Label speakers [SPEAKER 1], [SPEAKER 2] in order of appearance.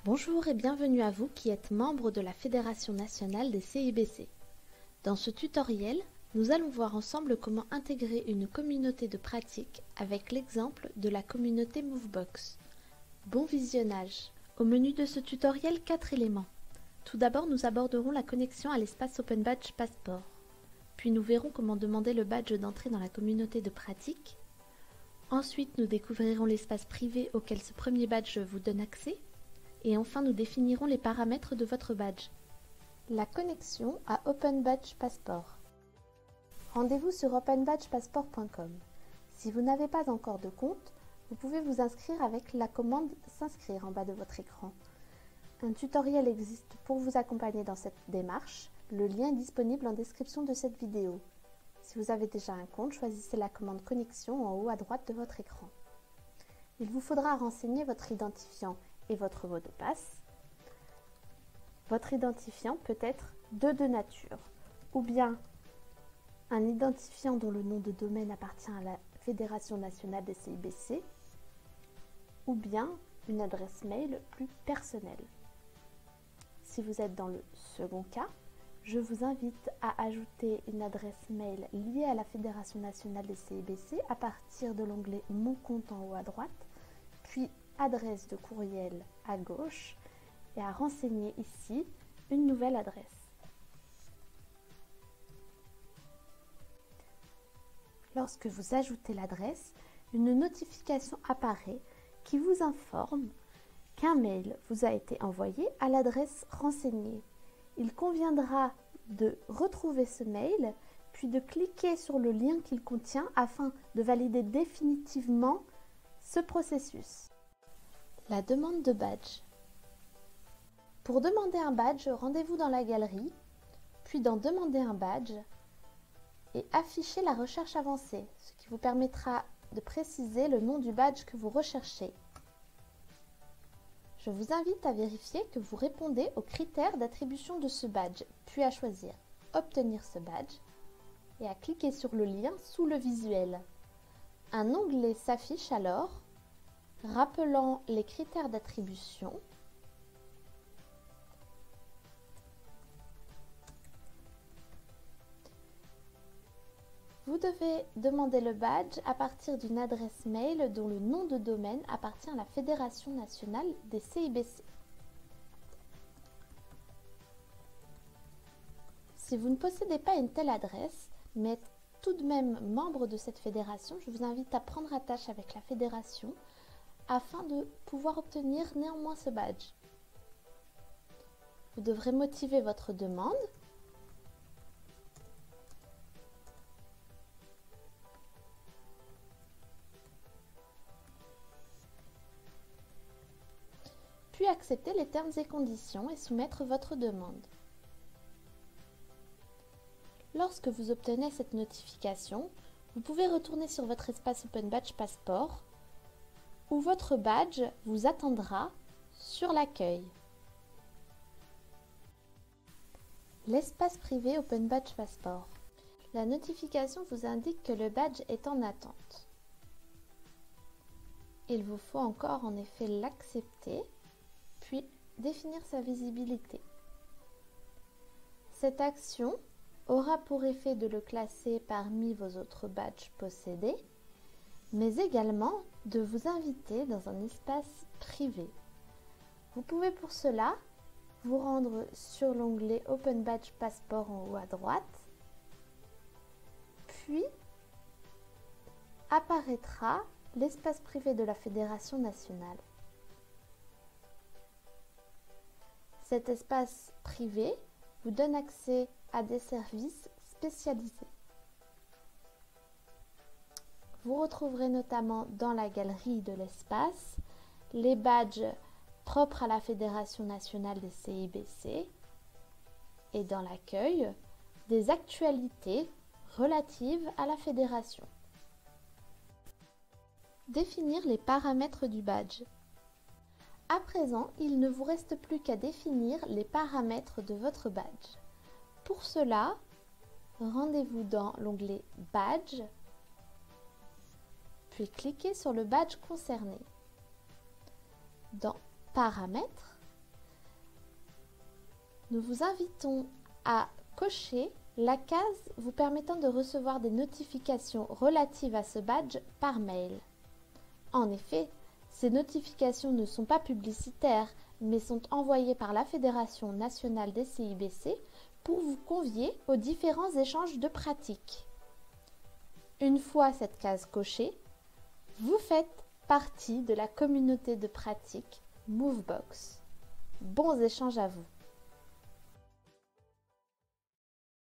[SPEAKER 1] Bonjour et bienvenue à vous qui êtes membre de la Fédération nationale des CIBC. Dans ce tutoriel, nous allons voir ensemble comment intégrer une communauté de pratique avec l'exemple de la communauté Movebox. Bon visionnage! Au menu de ce tutoriel, 4 éléments. Tout d'abord, nous aborderons la connexion à l'espace Open Badge Passport. Puis nous verrons comment demander le badge d'entrée dans la communauté de pratique. Ensuite, nous découvrirons l'espace privé auquel ce premier badge vous donne accès. Et enfin, nous définirons les paramètres de votre badge. La connexion à Open Badge Passport. Rendez-vous sur openbadgepassport.com. Si vous n'avez pas encore de compte, vous pouvez vous inscrire avec la commande « S'inscrire » en bas de votre écran. Un tutoriel existe pour vous accompagner dans cette démarche. Le lien est disponible en description de cette vidéo. Si vous avez déjà un compte, choisissez la commande « Connexion » en haut à droite de votre écran. Il vous faudra renseigner votre identifiant et votre mot de passe. Votre identifiant peut être de deux natures, ou bien un identifiant dont le nom de domaine appartient à la Fédération nationale des CIBC, ou bien une adresse mail plus personnelle. Si vous êtes dans le second cas, je vous invite à ajouter une adresse mail liée à la Fédération nationale des CIBC à partir de l'onglet « Mon compte » en haut à droite, puis adresse de courriel à gauche et à renseigner ici une nouvelle adresse. Lorsque vous ajoutez l'adresse, une notification apparaît qui vous informe qu'un mail vous a été envoyé à l'adresse renseignée. Il conviendra de retrouver ce mail, puis de cliquer sur le lien qu'il contient afin de valider définitivement ce processus. La demande de badge. Pour demander un badge, rendez-vous dans la galerie, puis dans Demander un badge et affichez la recherche avancée, ce qui vous permettra de préciser le nom du badge que vous recherchez. Je vous invite à vérifier que vous répondez aux critères d'attribution de ce badge, puis à choisir « Obtenir ce badge » et à cliquer sur le lien sous le visuel. Un onglet s'affiche alors, rappelant les critères d'attribution. Vous devez demander le badge à partir d'une adresse mail dont le nom de domaine appartient à la Fédération nationale des CIBC. Si vous ne possédez pas une telle adresse, mais êtes tout de même membre de cette fédération, je vous invite à prendre attache avec la fédération afin de pouvoir obtenir néanmoins ce badge. Vous devrez motiver votre demande. Puis accepter les termes et conditions et soumettre votre demande. Lorsque vous obtenez cette notification, vous pouvez retourner sur votre espace Open Badge Passport où votre badge vous attendra sur l'accueil. L'espace privé Open Badge Passport. La notification vous indique que le badge est en attente. Il vous faut encore en effet l'accepter, puis définir sa visibilité. Cette action aura pour effet de le classer parmi vos autres badges possédés, mais également de vous inviter dans un espace privé. Vous pouvez pour cela vous rendre sur l'onglet Open Badge Passport en haut à droite, puis apparaîtra l'espace privé de la Fédération nationale. Cet espace privé vous donne accès à des services spécialisés. Vous retrouverez notamment dans la galerie de l'espace les badges propres à la Fédération nationale des CIBC et dans l'accueil des actualités relatives à la fédération. Définir les paramètres du badge. À présent, il ne vous reste plus qu'à définir les paramètres de votre badge. Pour cela, rendez-vous dans l'onglet Badge, puis cliquez sur le badge concerné. Dans Paramètres, Nous vous invitons à cocher la case vous permettant de recevoir des notifications relatives à ce badge par mail. En effet, ces notifications ne sont pas publicitaires, mais sont envoyées par la Fédération nationale des CIBC pour vous convier aux différents échanges de pratiques. Une fois cette case cochée, vous faites partie de la communauté de pratique Movebox. Bons échanges à vous!